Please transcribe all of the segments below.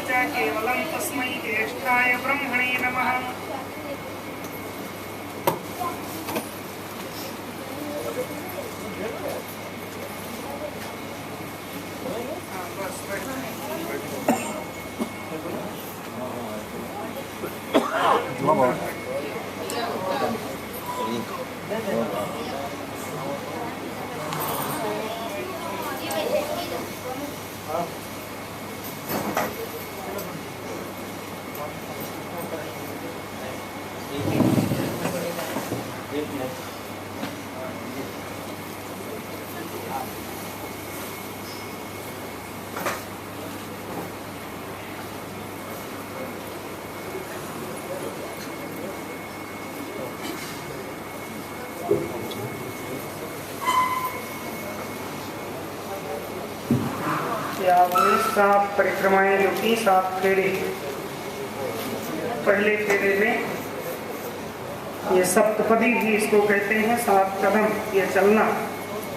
च केवलं तस्मै ज्येष्ठाय ब्रह्मणे नमः। सात परिक्रमाएं जो की 7 फेरे। पहले फेरे में ये सप्तपदी भी इसको कहते हैं, 7 कदम ये चलना।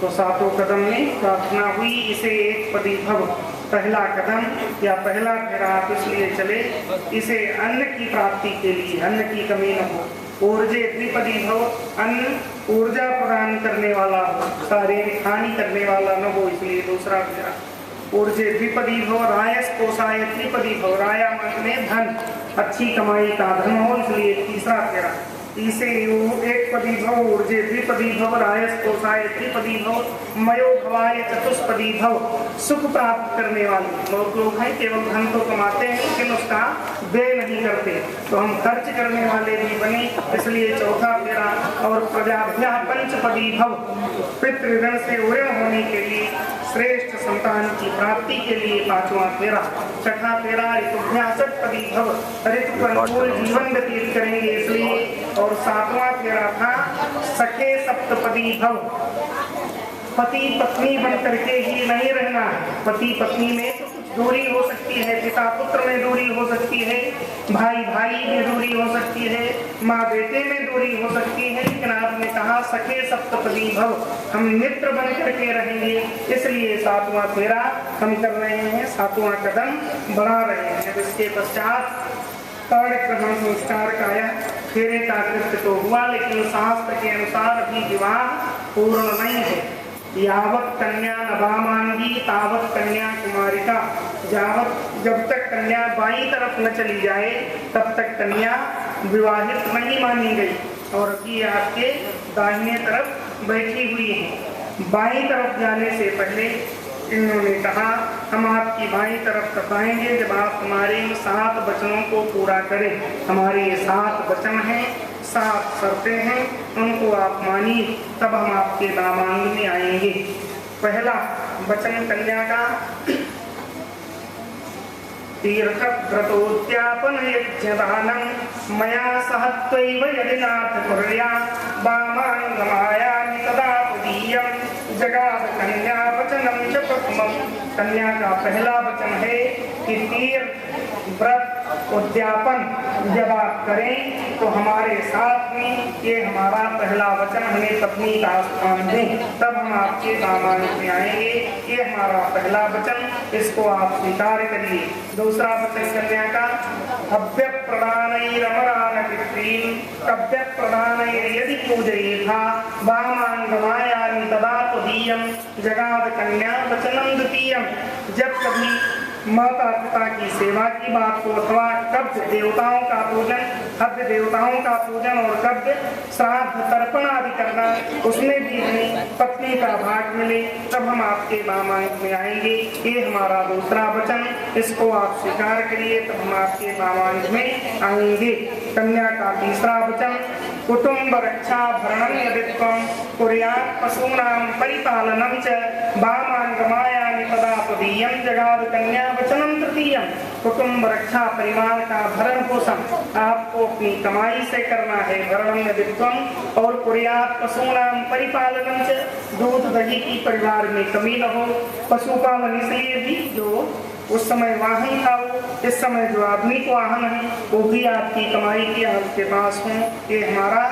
तो 7 कदम में प्रार्थना हुई इसे एक पदी भव, पहला कदम या पहला फेरा आप इसलिए चले इसे अन्न की प्राप्ति के लिए, अन्न की कमी न हो। ऊर्जे द्विपदी भव, अन्न ऊर्जा प्रदान करने वाला हो, शारीरिक हानि करने वाला न हो, इसलिए दूसरा फेरा। ऊर्जे द्विपदी भव, रायस कोषाय त्रिपदी भव, राया में धन, अच्छी कमाई का धन हो, इसलिए तीसरा फेरा। इसे एक पदी भव, ऊर्जे द्विपदी भव, रायस कोषाय त्रिपदी भव, मयो भवाय चतुष्पदी भव, सुख प्राप्त करने वाले। बहुत लोग हैं केवल धन तो कमाते हैं लेकिन उसका व्यय नहीं करते, तो हम खर्च करने वाले भी बने, इसलिए चौथा फेरा। और प्रजाभ्या पंचपदी भव, पितृगण से उऋण होने के लिए, श्रेष्ठ संतान की प्राप्ति के लिए 5वां फेरा। छठा फेरा ऋतुभ्या षट्पदी भव, ऋतु अनुकूल जीवन व्यतीत करेंगे इसलिए। और 7वां फेरा था सखे सप्तपदी भव, पति पत्नी बन करके ही नहीं रहना। पति पत्नी में तो कुछ दूरी हो सकती है, पिता पुत्र में दूरी हो सकती है, भाई भाई में दूरी हो सकती है, माँ बेटे में दूरी हो सकती है, लेकिन आपने कहा सखे सप्तपदी भव, हम मित्र बन करके रहेंगे, इसलिए 7वां फेरा हम कर रहे हैं, 7वां कदम बढ़ा रहे हैं। इसके पश्चात कार्यक्रम संस्कार का यह फेरे का कृत्य तो हुआ, लेकिन शास्त्र के अनुसार अभी विवाह पूर्ण नहीं है। यावत कन्या नभामांगी तावत कन्या कुमारिका, जब तक कन्या बाईं तरफ न चली जाए तब तक कन्या विवाहित नहीं मानी गई। और अभी आपके दाहिने तरफ बैठी हुई है। बाईं तरफ जाने से पहले इन्होंने कहा हम आपकी बाईं तरफ तकाएंगे जब आप हमारे 7 वचनों को पूरा करें। हमारे ये 7 वचन हैं, 7 शर्तें हैं, उनको आप मानिए तब हम आपके दामांग में आएंगे। पहला वचन कन्या का तीर्थव्रतोद्यापन यज्ञदानं मया सह त्वैव यदि नाथ कुर्या वामांगमायामि तदा तदीयं जगाद कन्या वचनम च प्रथमम्। कन्या का पहला वचन है कि तीर्थ व्रत उद्यापन जब आप करें तो हमारे साथ में, ये हमारा पहला वचन, हमें पत्नी का स्थान दें तब हम आपके दामांग में आएंगे। ये हमारा पहला वचन, इसको आप स्वीकार करिए। दूसरा वचन कन्या का हव्य प्रदानैरमरान पितॄन् कव्य प्रदानैर्यदि पूजयेथा वामांगमायामि तदा तदीयं जगाद कन्या वचनं द्वितीयं। जब कभी माता पिता की सेवा की बात को अथवा कब्ज देवताओं का पूजन, हव्य देवताओं का पूजन और कब्ज श्राद्ध तर्पण आदि करना, उसमें भी हमें पत्नी का भाग मिले तब हम आपके दामांग में आएंगे। ये हमारा दूसरा वचन, इसको आप स्वीकार करिए तब हम आपके दामांग में आएंगे। कन्या का तीसरा वचन कुटुंब रक्षा भरणं यदि त्वं कुर्यात् पशूनां परिपालनं च वामांगमायामि तदा तदीयं जगाद कन्या वचनं तृतीयं। कुटुंब रक्षा, परिवार का भरण पोषण आपको अपनी कमाई से करना है, भरणं यदि त्वं, और कुर्यात् पशूनां परिपालनं च, दूध दही की परिवार में कमी न हो। पशुपालन इसलिए भी जो उस समय वाहन था, वो इस समय जो आधुनिक वाहन है वो भी आपकी कमाई के आपके पास हो। ये हमारा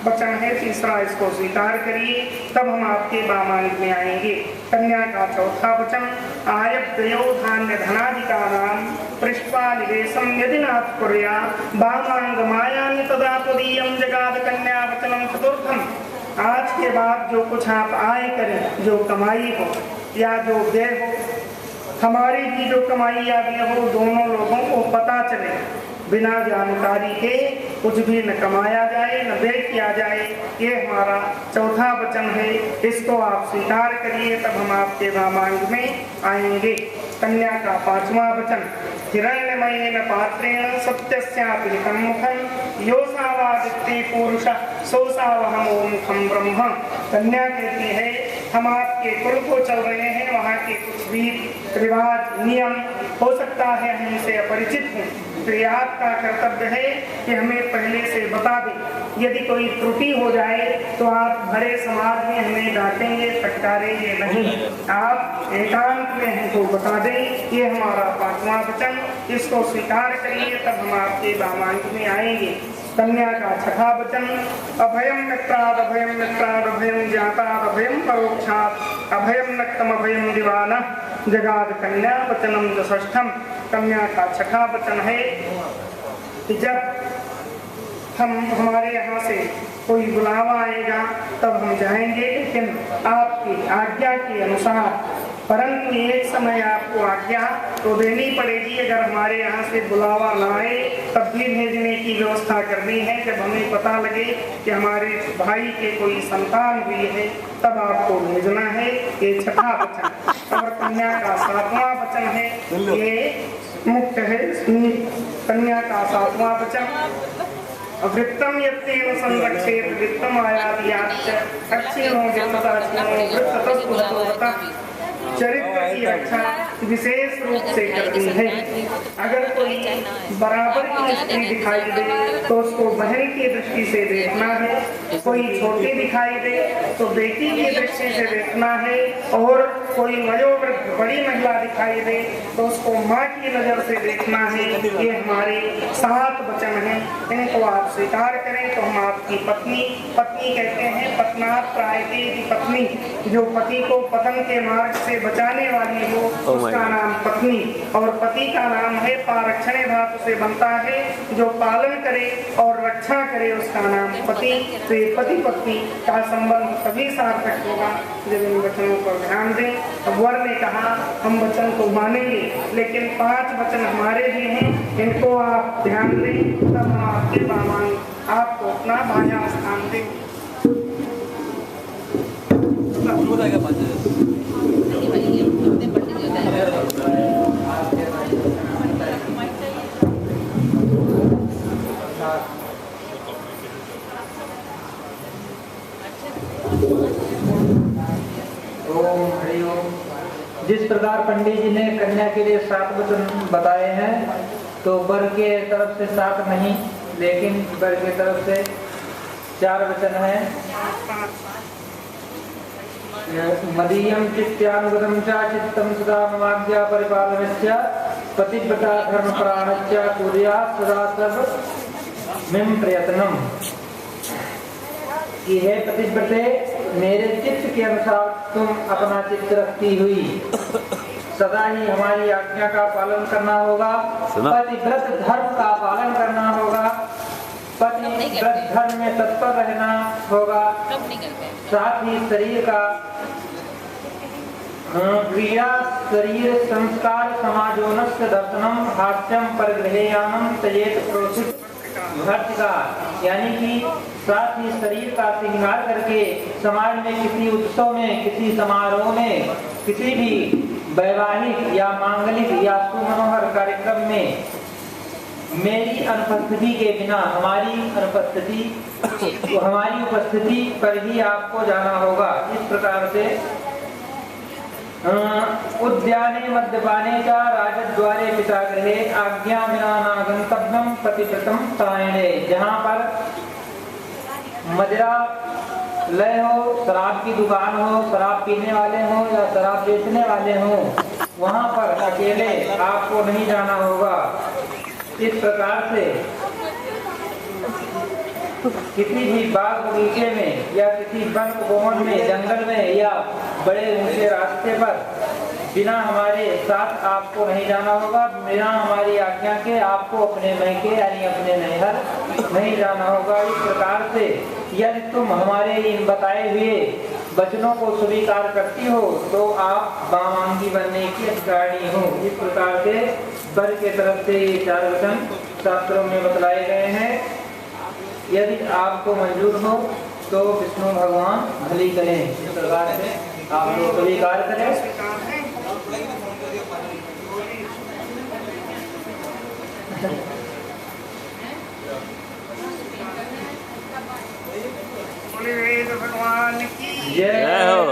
वचन है तीसरा, इसको स्वीकार करिए तब हम आपके वामांग में आएंगे। कन्या का चौथा वचन, आयव्ययो धान्य धनाधिकाराम पृष्ठा निवेशम यदि नाथ कुर्या वामांग मायानि तदा तुदीयम जगाद कन्या वचनम चतुर्थम। आज के बाद जो कुछ आप आय करें, जो कमाई हो या जो व्यय हो, हमारी भी जो कमाई या व्यय हो, दोनों लोगों को पता चले, बिना जानकारी के कुछ भी न कमाया जाए न व्यय किया जाए। ये हमारा चौथा वचन है, इसको आप स्वीकार करिए तब हम आपके वामांग में आएंगे। कन्या का पांचवा वचन, हिरण्यमयेन पात्रेण सत्यस्यापि हितं मुखं योऽसावादित्ये पुरुषः सोऽसावहमो मुखं ब्रह्म। कन्या कहती है, हम आपके कुल को चल रहे हैं, वहाँ के कुछ रीति रिवाज नियम हो सकता है हमसे अपरिचित हैं, तो ये आपका कर्तव्य है कि हमें पहले से बता दें। यदि कोई त्रुटि हो जाए तो आप भरे समाज में हमें डांटेंगे फटकारेंगे नहीं, आप एकांत में हमको बता दें। ये हमारा पांचवा वचन, इसको स्वीकार करिए तब हम आपके वामांग में आएंगे। कन्या का छठा वचन, अभयम मित्राद अभयम मित्राद अभयम ज्ञाताद अभयम परोक्षात् अभयम नक्तम अभयम दीवाना जगाद कन्या वचनम षष्ठम। कन्या का छठा वचन है कि जब हमारे यहाँ से कोई बुलावा आएगा तब हम जाएंगे, लेकिन आपकी आज्ञा के अनुसार, परंतु एक समय आपको आज्ञा तो देनी पड़ेगी। अगर हमारे यहाँ से बुलावा ना आए तब भी भेजने की व्यवस्था करनी है। जब हमें पता लगे कि हमारे भाई के कोई संतान हुई है तब आपको भेजना है। ये छठा वचन। और कन्या का सातवां वचन है, ये मुक्त है। कन्या का सातवां वचन, वृत्तम यत्तेन संरक्षेत वृत्तम आयादियाच्च अक्षीणो वित्तदाक्षीणो वृत्ततस्तुतः। चरित्र की रक्षा विशेष रूप से करनी है। अगर कोई बराबर की स्त्री दिखाई दे तो उसको बहन की दृष्टि से देखना है, कोई छोटी दिखाई दे तो बेटी की दृष्टि से देखना है, और कोई वयोवृद्ध बड़ी महिला दिखाई दे तो उसको माँ की नजर से देखना है। ये हमारे 7 वचन हैं, इनको आप स्वीकार करें तो हम आपकी पत्नी कहते हैं पत्नात् त्रायते की पत्नी, जो पति को पतन के मार्ग से बचाने वाली हो उसका नाम पत्नी। और पति का नाम है पारक्षणे धातु से बनता है, जो पालन करे और रक्षा करे उसका नाम पति। तो ये पति पत्नी का संबंध तभी सार्थक होगा जब इन वचनों पर ध्यान दें। वर ने कहा हम वचन को मानेंगे, लेकिन 5 वचन हमारे भी हैं, इनको आप ध्यान दें तब हम आपके वामांग आपको अपना बाया स्थान दें। जिस प्रकार पंडित जी ने कन्या के लिए 7 वचन बताए हैं, तो वर के तरफ से 7 नहीं, लेकिन वर के तरफ से 4 वचन है। मदीयम चित्त्यानुगतम च चित्तम सदा ममाज्ञा परिपालनस्य पतिव्रता धर्मपरायणस्य कुर्यात् सदा सर्वमिम प्रयत्नम। कि है पतिव्रते, मेरे चित्त के अनुसार तुम अपना चित्त रखती हुई सदा ही हमारी आज्ञा का पालन करना होगा, पतिव्रत धर्म का पालन करना होगा, पतिव्रत धर्म में तत्पर रहना होगा, साथ ही शरीर का क्रिया शरीर संस्कार समाजोनस्य दर्शनम हास्यम परिग्रहेयानम तयेत प्रोसित भक्त का, यानी कि साथ ही शरीर का श्रृंगार करके समाज में किसी उत्सव में, किसी समारोह में, किसी भी वैवाहिक या मांगलिक या सुमनोहर कार्यक्रम में मेरी अनुपस्थिति के बिना, हमारी उपस्थिति पर ही आपको जाना होगा। इस प्रकार से उद्याने मद्यपाने च राजद्वारे पितागृहे आज्ञा विना न गंतव्यम पतिव्रतम सायणे। जहाँ पर मदिरा लय हो, शराब की दुकान हो, शराब पीने वाले हो या शराब बेचने वाले हो, वहाँ पर अकेले आपको नहीं जाना होगा। इस प्रकार से किसी भी बाग बगीचे में या किसी वन उपवन में, जंगल में या बड़े ऊंचे रास्ते पर बिना हमारे साथ आपको नहीं जाना होगा। बिना हमारी आज्ञा के आपको अपने मैके यानी अपने नैहर नहीं जाना होगा। इस प्रकार से यदि तुम हमारे इन बताए हुए वचनों को स्वीकार करती हो तो आप वामांगी बनने की अधिकारिणी हो। इस प्रकार से वर के तरफ से ये 4 वचन शास्त्रों में बतलाए गए हैं। यदि आपको मंजूर हो तो विष्णु भगवान भली करें। इस प्रकार से आप लोग स्वीकार करें। वेद भगवान की जय हो।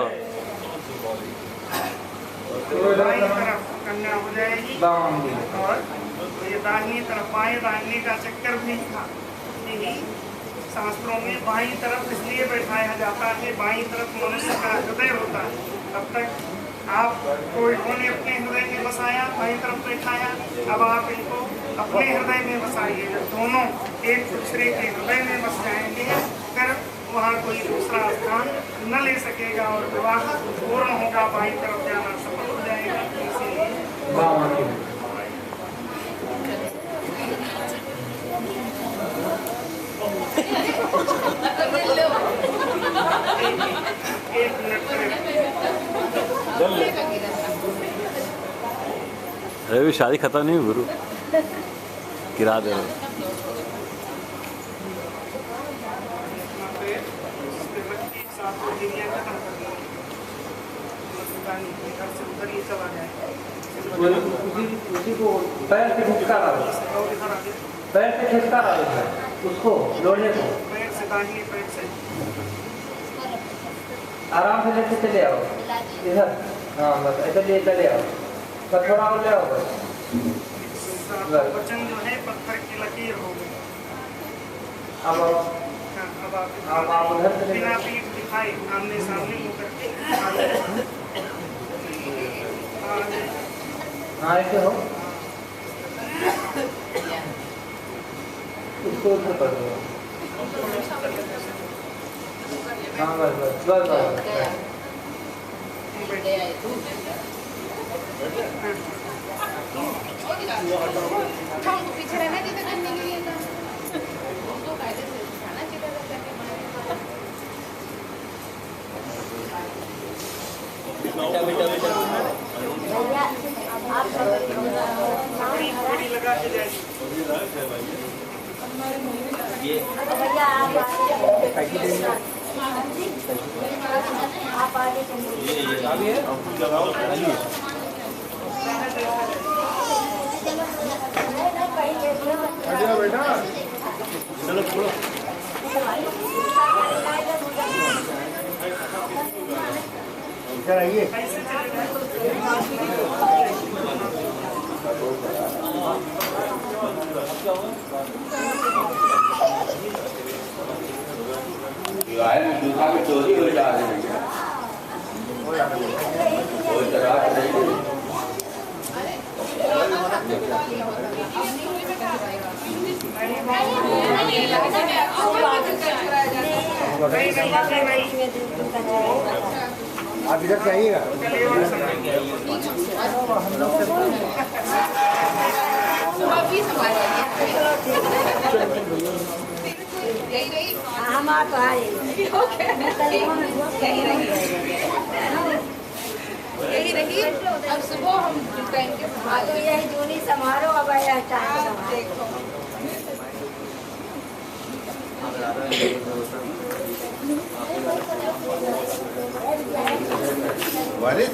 बाईं तरफ कन्या हो जाएगी और ये दाहिनी तरफ, बाएं दाहिनी का चक्कर भी था। यही शास्त्रों में बाईं तरफ इसलिए बैठाया जाता है, बाईं तरफ मनुष्य का हृदय होता है। तब तक आप कोई ने अपने हृदय में बसाया, बाईं तरफ बैठाया, अब आप इनको अपने हृदय में बसाइए। जब दोनों एक दूसरे के हृदय में बस जाएंगे फिर वहाँ कोई दूसरा स्थान न ले सकेगा और विवाह पूर्ण होगा, बाईं तरफ जाना सफल हो जाएगा। इसीलिए एक मिनट अरे शादी खत्म नहीं हुई गुरु, गिरा दे उसी को पैर से खिसका रहा है, पैर से खिसका रहा है उसको लोने को, पैर से दाहिने पैर से आराम से लेके चले आओ इधर। हाँ बस ऐसे ले चले आओ, पर थोड़ा और ले आओ बस। वचन जो है पत्थर की लकीर हो गई। अब आप उधर से बिना पीठ दिखाए आमने सामने होकर के हाँ ऐसे हो, उसको उधर कर दो। हाँ बस बस बस बस पीछे रहना चाहिए करने के लिए उसको कायदे से उठाना चाहिए थोड़ी लगा के जाएगी। बेटा चलो छोड़ो। इधर आइए। दूसरा में चोरी हो जा रही है। आप इधर से आइएगा। हम आप आए यही रही। अब सुबह हम पहन के यही जूनी समारोह अब आया देखो वाले